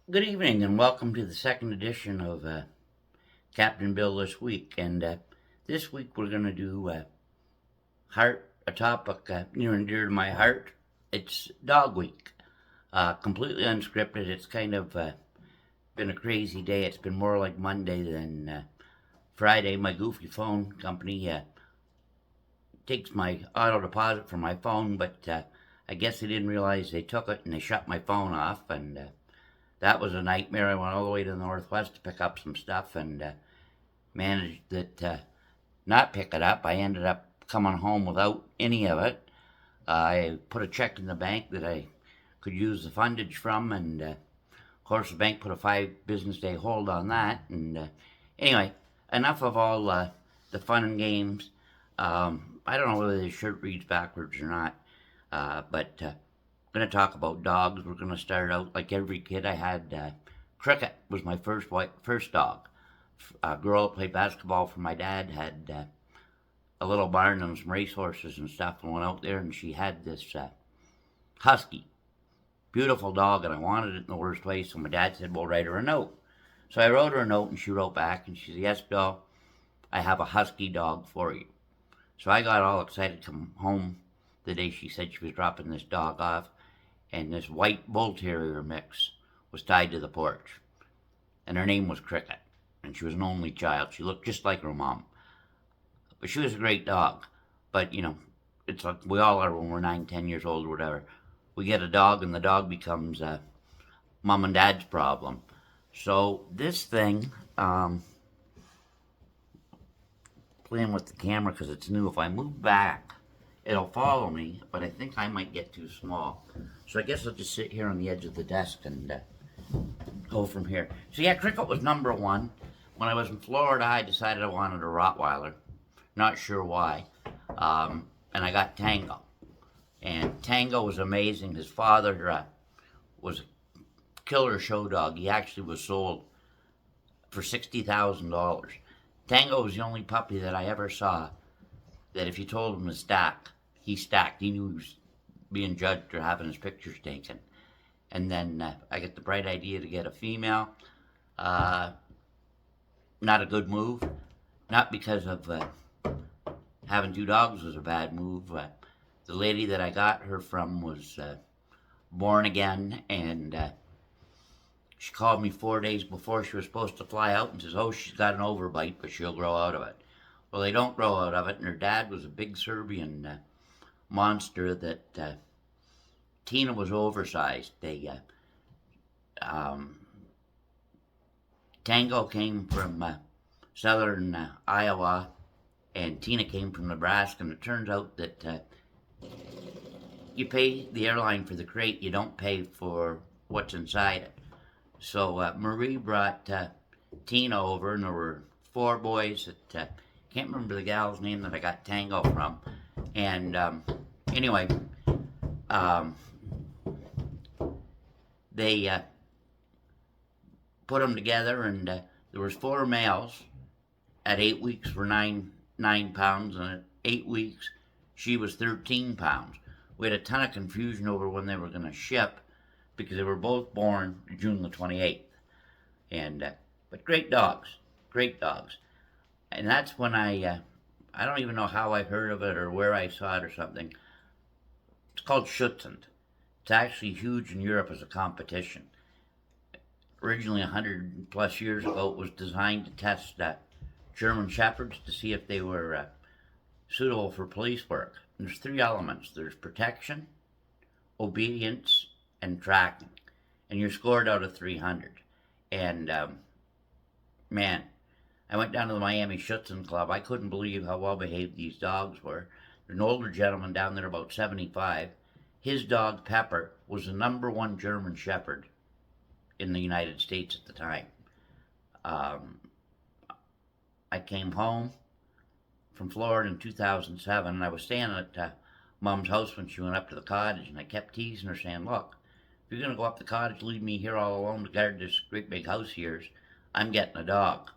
Good evening and welcome to the second edition of Captain Bill This Week. And this week we're going to do a topic near and dear to my heart. It's Dog Week. Completely unscripted. It's kind of been a crazy day. It's been more like Monday than Friday. My goofy phone company takes my auto deposit from my phone, but I guess they didn't realize they took it and they shut my phone off. And that was a nightmare. I went all the way to the Northwest to pick up some stuff and managed to not pick it up. I ended up coming home without any of it. I put a check in the bank that I could use the fundage from, and of course the bank put a 5 business day hold on that. And anyway, enough of all the fun and games. I don't know whether this shirt reads backwards or not, but I'm going to talk about dogs. We're going to start out like every kid. I had Cricket was my first dog. A girl that played basketball for my dad had a little barn and some racehorses and stuff, and went out there, and she had this husky, beautiful dog, and I wanted it in the worst way. So my dad said, "Well, write her a note." So I wrote her a note, and she wrote back, and she said, "Yes, Bill, I have a husky dog for you." So I got all excited to come home the day she said she was dropping this dog off, and this white bull terrier mix was tied to the porch, and her name was Cricket, and she was an only child. She looked just like her mom, but she was a great dog. But it's like we all are when we're 9, 10 years old or whatever. We get a dog, and the dog becomes mom and dad's problem. So this thing, playing with the camera because it's new. If I move back, it'll follow me, but I think I might get too small. So I guess I'll just sit here on the edge of the desk and go from here. So yeah, Cricket was number one. When I was in Florida, I decided I wanted a Rottweiler. Not sure why. And I got Tango. And Tango was amazing. His father was a killer show dog. He actually was sold for $60,000. Tango was the only puppy that I ever saw that if you told him to stack, he stacked. He knew he was being judged or having his pictures taken. And then I get the bright idea to get a female. Not a good move. Not because of having two dogs was a bad move. The lady that I got her from was born again, and she called me 4 days before she was supposed to fly out and says, "Oh, she's got an overbite, but she'll grow out of it." Well, they don't grow out of it, and her dad was a big Serbian monster that Tina was oversized. Tango came from southern Iowa, and Tina came from Nebraska, and it turns out that you pay the airline for the crate, you don't pay for what's inside it. So Marie brought Tina over, and there were 4 boys that can't remember the gal's name that I got Tango from. And anyway, they put them together, and there was 4 males. At 8 weeks were nine pounds, and at 8 weeks she was 13 pounds. We had a ton of confusion over when they were going to ship because they were both born June the 28th. And but great dogs, great dogs. And that's when I don't even know how I heard of it or where I saw it or something. It's called Schutzhund. It's actually huge in Europe as a competition. Originally 100 plus years ago, it was designed to test German Shepherds to see if they were suitable for police work. And there's 3 elements. There's protection, obedience, and tracking. And you're scored out of 300. And man, I went down to the Miami Schutzhund Club. I couldn't believe how well behaved these dogs were. There's an older gentleman down there, about 75. His dog, Pepper, was the #1 German Shepherd in the United States at the time. I came home from Florida in 2007, and I was staying at Mom's house when she went up to the cottage, and I kept teasing her, saying, "Look, if you're going to go up the cottage, leave me here all alone to guard this great big house of yours. I'm getting a dog."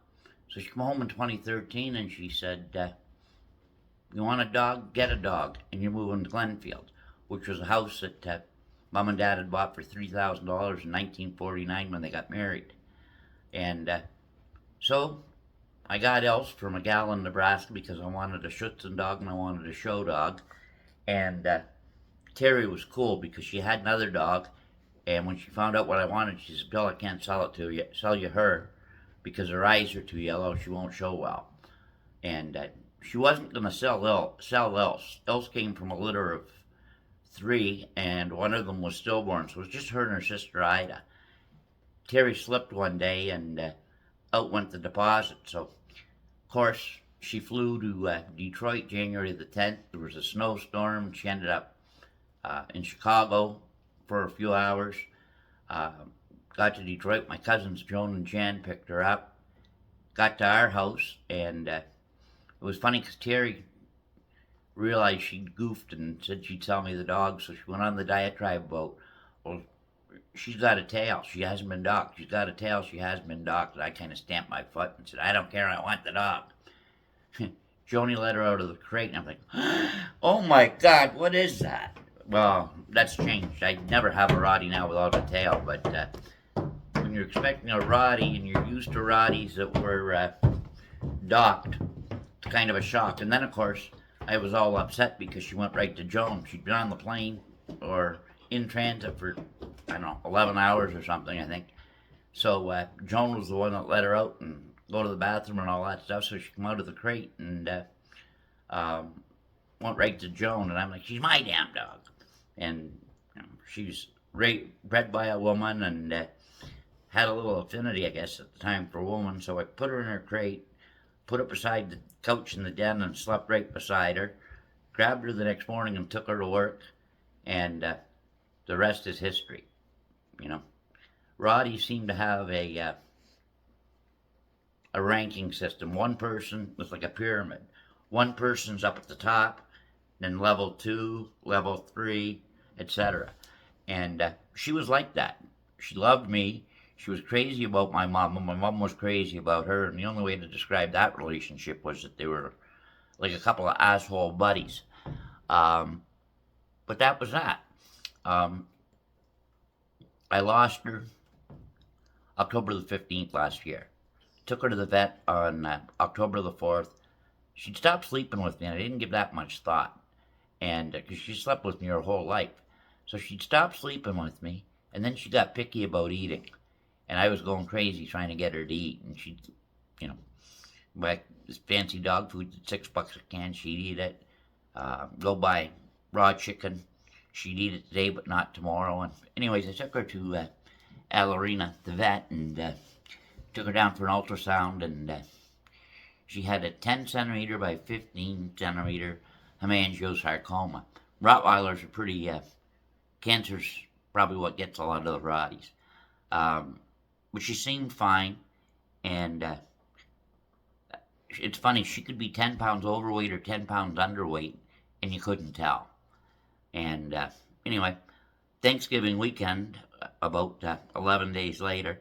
So she came home in 2013, and she said, "You want a dog? Get a dog, and you're moving to Glenfield," which was a house that Mom and Dad had bought for $3,000 in 1949 when they got married. And so I got Ilse from a gal in Nebraska because I wanted a Schutzen dog and I wanted a show dog. And Terry was cool because she had another dog. And when she found out what I wanted, she said, Bill, I can't sell you her because her eyes are too yellow. She won't show well. And she wasn't going to sell Ilse. Ilse came from a litter of 3, and one of them was stillborn. So it was just her and her sister Ida. Terry slipped one day, and out went the deposit. So, of course, she flew to Detroit January the 10th. There was a snowstorm. She ended up in Chicago for a few hours. Got to Detroit. My cousins Joan and Jan picked her up. Got to our house, and it was funny because Terry realized she'd goofed and said she'd sell me the dog, so she went on the diatribe about, well, she's got a tail. She hasn't been docked. She's got a tail. She hasn't been docked. And I kind of stamped my foot and said, I don't care. I want the dog. Joni let her out of the crate, and I'm like, oh my God, what is that? Well, that's changed. I never have a Roddy now without a tail, but when you're expecting a Roddy and you're used to Roddies that were docked, it's kind of a shock. And then, of course, I was all upset because she went right to Joan. She'd been on the plane or in transit for, I don't know, 11 hours or something, I think. So Joan was the one that let her out and go to the bathroom and all that stuff, so she came out of the crate and went right to Joan. And I'm like, she's my damn dog. And she's bred by a woman and had a little affinity, I guess, at the time for women. So I put her in her crate, put her beside the couch in the den and slept right beside her. Grabbed her the next morning and took her to work. And the rest is history. Roddy seemed to have a ranking system. One person was like a pyramid. One person's up at the top, then level 2, level 3, etc. And she was like that. She loved me. She was crazy about my mom, and my mom was crazy about her. And the only way to describe that relationship was that they were like a couple of asshole buddies. But that was that. I lost her October the 15th last year. Took her to the vet on October the 4th. She'd stopped sleeping with me, and I didn't give that much thought. And because she slept with me her whole life. So she'd stopped sleeping with me, and then she got picky about eating. And I was going crazy trying to get her to eat. And she'd, buy this fancy dog food at $6 a can. She'd eat it. Go buy raw chicken. She'd eat it today, but not tomorrow. And anyways, I took her to Alarina, the vet, and took her down for an ultrasound. And she had a 10 centimeter by 15 centimeter hemangiosarcoma. Rottweilers are pretty, cancer's probably what gets a lot of the Rotties. But she seemed fine, and it's funny, she could be 10 pounds overweight or 10 pounds underweight, and you couldn't tell. And anyway, Thanksgiving weekend, about 11 days later,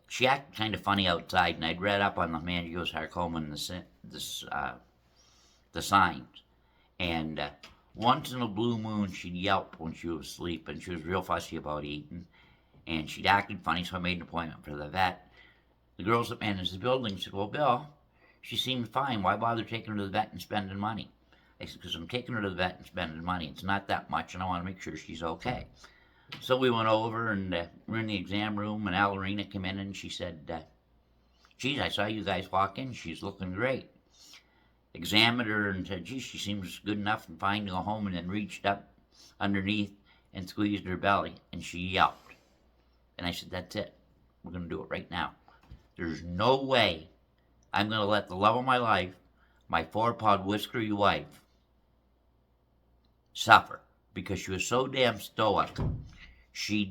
she acted kind of funny outside, and I'd read up on the hemangiosarcoma and the signs. And once in a blue moon, she'd yelp when she was asleep, and she was real fussy about eating. And she'd acted funny, so I made an appointment for the vet. The girls that managed the building said, well, Bill, she seemed fine. Why bother taking her to the vet and spending money? I said, because I'm taking her to the vet and spending money. It's not that much, and I want to make sure she's okay. So we went over, and we're in the exam room, and Alarina came in, and she said, geez, I saw you guys walk in. She's looking great. Examined her and said, geez, she seems good enough and fine to go home, and then reached up underneath and squeezed her belly, and she yelped. And I said, that's it. We're going to do it right now. There's no way I'm going to let the love of my life, my 4-pawed whiskery wife, suffer, because she was so damn stoic. She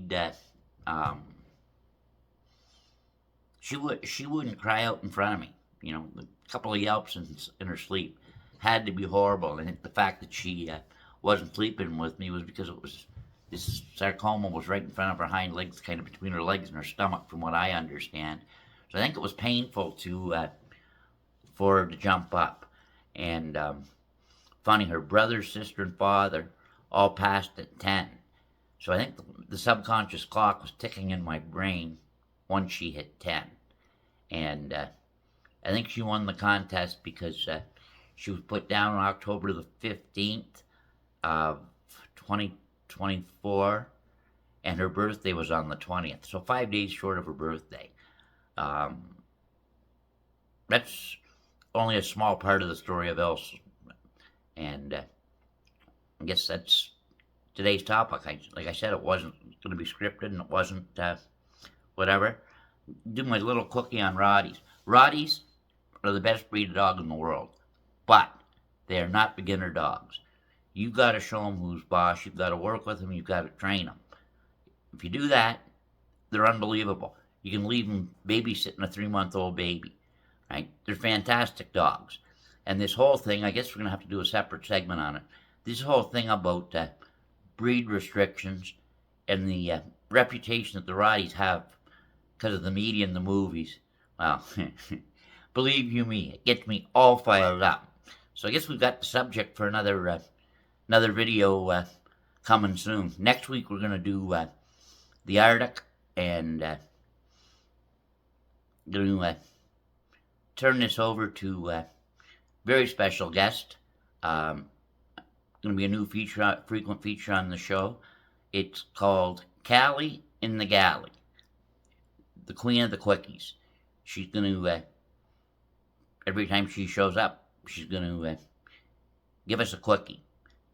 wouldn't cry out in front of me. A couple of yelps in her sleep had to be horrible. And the fact that she wasn't sleeping with me was because this sarcoma was right in front of her hind legs, kind of between her legs and her stomach, from what I understand. So I think it was painful for her to jump up. And funny, her brother, sister, and father all passed at 10. So I think the subconscious clock was ticking in my brain once she hit 10. And I think she won the contest because she was put down on October the 15th of 2024, and her birthday was on the 20th. So 5 days short of her birthday. That's only a small part of the story of Ilse. And I guess that's today's topic. Like I said, it wasn't going to be scripted, and it wasn't whatever. Do my little quickie on Rotties. Rotties are the best breed of dog in the world, but they are not beginner dogs. You've got to show them who's boss. You've got to work with them. You've got to train them. If you do that, they're unbelievable. You can leave them babysitting a 3-month-old baby, right? They're fantastic dogs. And this whole thing, I guess we're going to have to do a separate segment on it. This whole thing about breed restrictions and the reputation that the Rotties have because of the media and the movies. Well, believe you me, it gets me all fired up. So I guess we've got the subject for another video coming soon. Next week we're going to do the Arctic, and going to turn this over to a very special guest. Going to be a new frequent feature on the show. It's called Callie in the Galley, the queen of the quickies. She's going to, every time she shows up, she's going to give us a quickie.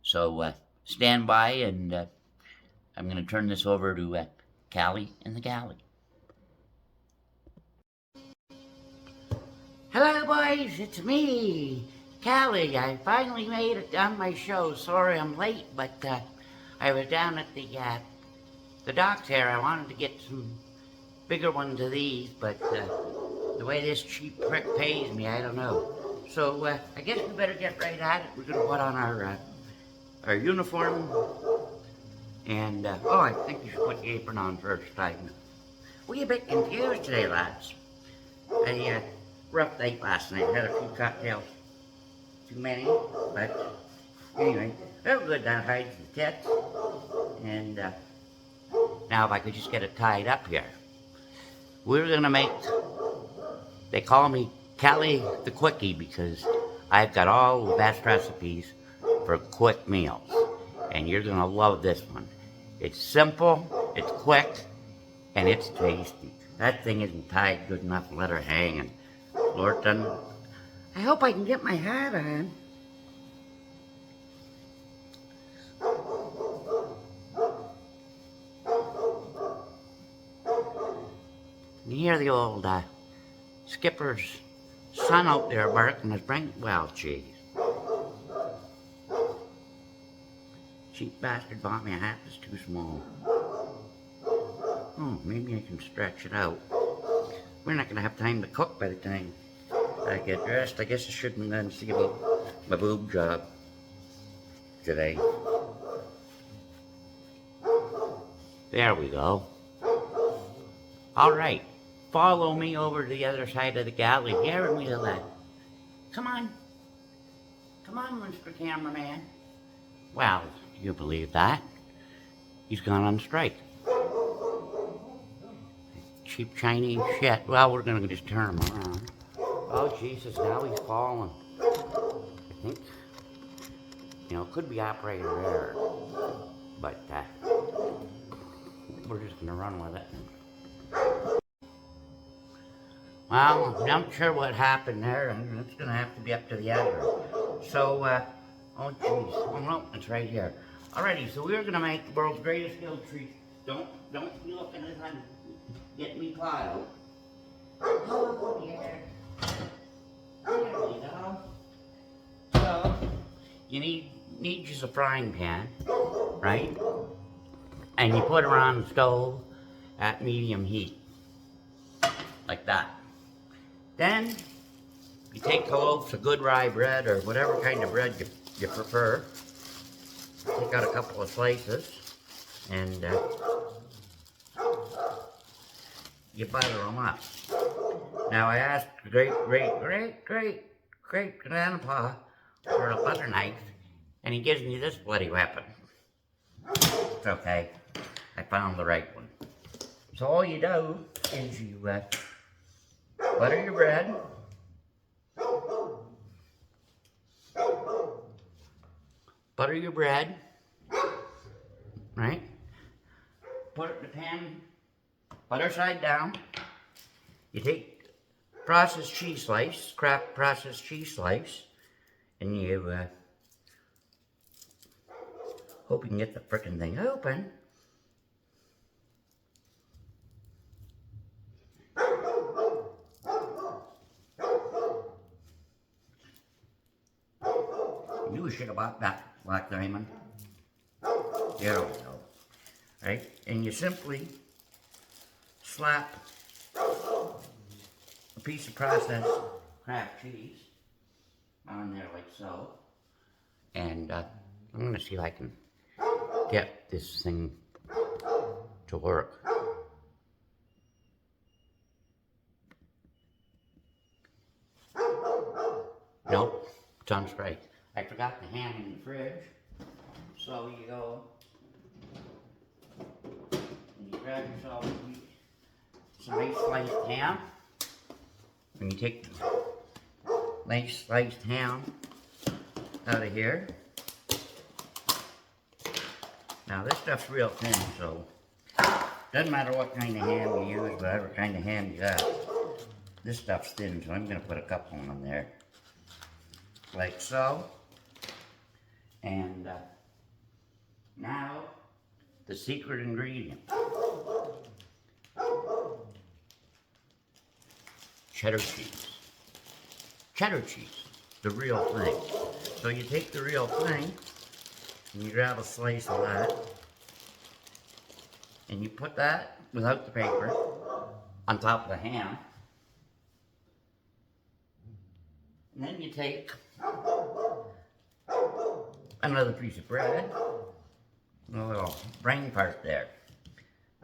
So stand by, and I'm going to turn this over to Callie in the Galley. Hello, boys. It's me, Callie. I finally made it on my show. Sorry I'm late, but I was down at the docks here. I wanted to get some bigger ones of these, but the way this cheap prick pays me, I don't know. So I guess we better get right at it. We're going to put on our uniform, and oh, I think you should put the apron on first. I'm a wee bit confused today, lads. I rough night last night. Had a few cocktails, too many, but anyway, real good. That hides the tits, and now if I could just get it tied up here, we're gonna make. They call me Callie the Quickie because I've got all the best recipes for quick meals, and you're gonna love this one. It's simple, it's quick, and it's tasty. That thing isn't tied good enough to let her hang, and Lord done. I hope I can get my hat on. You hear the old skipper's son out there barking his brain. Well, geez. Cheap bastard bought me a hat that's too small. Oh, maybe I can stretch it out. We're not going to have time to cook by the time I get dressed. I guess I shouldn't then see about my boob job today. There we go. All right. Follow me over to the other side of the galley here, and we'll, come on. Come on, Mr. Cameraman. Well, do you believe that? He's gone on strike. Cheap Chinese shit. Well, we're gonna just turn him around. Oh, Jesus, now he's falling. I think, you know, it could be operator error, but we're just gonna run with it. Well, I'm not sure what happened there, and it's gonna have to be up to the editor. So, oh geez, oh no, it's right here. Alrighty, so we're gonna make the world's greatest grilled treat. Don't be looking as I'm getting me piled. Oh yeah. There we go. So, you need just a frying pan, right? And you put her on the stove at medium heat, like that. Then you take a loaf of good rye bread or whatever kind of bread you prefer. Take out a couple of slices and you butter them up. Now I asked great grandpa for a butter knife, and he gives me this bloody weapon. It's okay. I found the right one. So all you do is you butter your bread. Butter your bread. Right? Put it in the pan, butter side down. You take processed cheese slice, Kraft processed cheese slice, and you hope you can get the frickin' thing open. I knew we should have bought that black diamond. There we go. Right? And you simply slap a piece of processed Kraft cheese on there like so. And I'm going to see if I can get this thing to work. Nope, it's on straight. I forgot the ham in the fridge. So you go and you grab yourself some nice sliced ham. And you take the nice sliced ham out of here. Now this stuff's real thin, so doesn't matter what kind of ham you use, whatever kind of ham you got. This stuff's thin, so I'm going to put a couple on there. Like so. And now, the secret ingredient. Cheddar cheese. Cheddar cheese, the real thing. So you take the real thing, and you grab a slice of that, and you put that, without the paper, on top of the ham. And then you take another piece of bread, a little brain part there.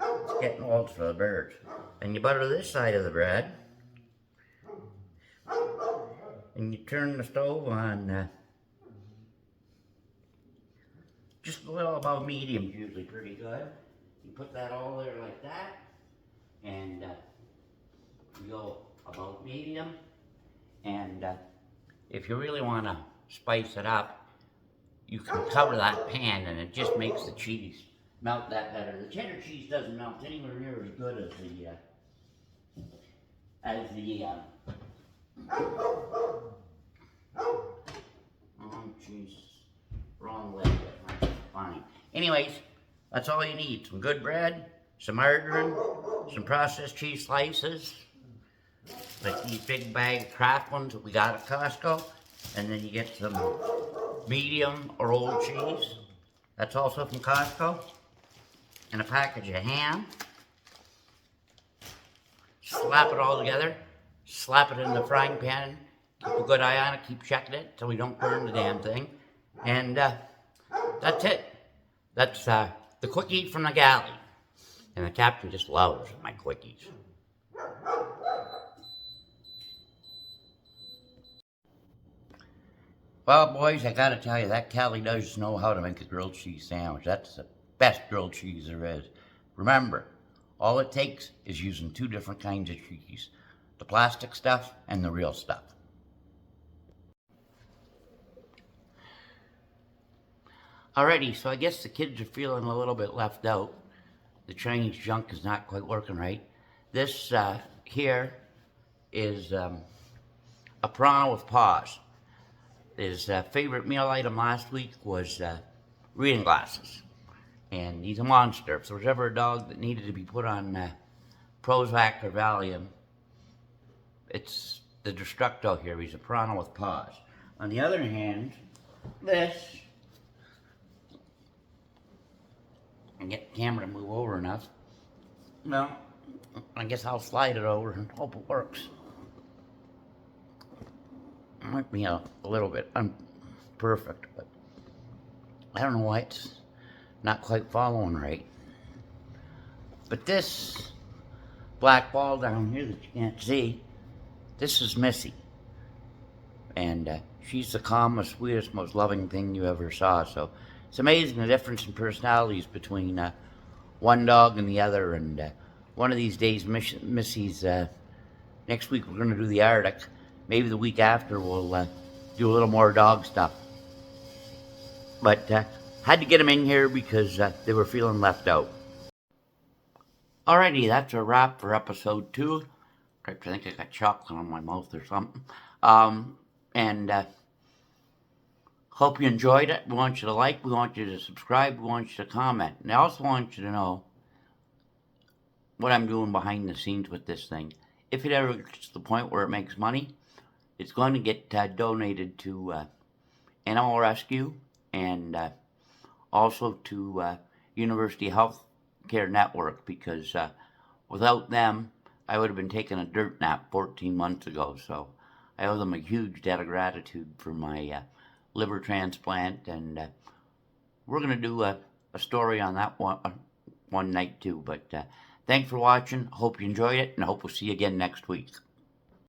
It's getting old for the birds. And you butter this side of the bread, and you turn the stove on just a little above medium, usually pretty good. You put that all there like that, and you go about medium. And if you really want to spice it up, you can cover that pan, and it just makes the cheese melt that better. The cheddar cheese doesn't melt anywhere near as good as the oh jeez, wrong way, but that's fine. Anyways, that's all you need. Some good bread, some margarine, some processed cheese slices, like these big bag Kraft ones that we got at Costco, and then you get some medium or old cheese. That's also from Costco. And a package of ham. Slap it all together. Slap it in the frying pan. Keep a good eye on it. Keep checking it so we don't burn the damn thing. And that's it. That's the quickie from the Galley. And the captain just loves my quickies. Well, boys, I gotta tell you, that Callie does know how to make a grilled cheese sandwich. That's the best grilled cheese there is. Remember, all it takes is using two different kinds of cheese. The plastic stuff and the real stuff. Alrighty, so I guess the kids are feeling a little bit left out. The Chinese junk is not quite working right. This here is a piranha with paws. His favorite meal item last week was reading glasses. And he's a monster. If there was ever a dog that needed to be put on Prozac or Valium, it's the Destructo here. He's a piranha with paws. On the other hand, this, and get the camera to move over enough. Well, I guess I'll slide it over and hope it works. Might be a little bit imperfect, but I don't know why it's not quite following right. But this black ball down here that you can't see, this is Missy. And she's the calmest, sweetest, most loving thing you ever saw. So it's amazing the difference in personalities between one dog and the other. And one of these days, Missy's, next week we're going to do the Arctic. Maybe the week after we'll do a little more dog stuff. But had to get them in here because they were feeling left out. Alrighty, that's a wrap for episode 2. I think I got chocolate on my mouth or something. And hope you enjoyed it. We want you to like, we want you to subscribe, we want you to comment. And I also want you to know what I'm doing behind the scenes with this thing. If it ever gets to the point where it makes money, it's going to get donated to Animal Rescue and also to University Health Care Network, because without them, I would have been taking a dirt nap 14 months ago. So I owe them a huge debt of gratitude for my liver transplant, and we're going to do a story on that one night too. But thanks for watching. Hope you enjoyed it, and I hope we'll see you again next week.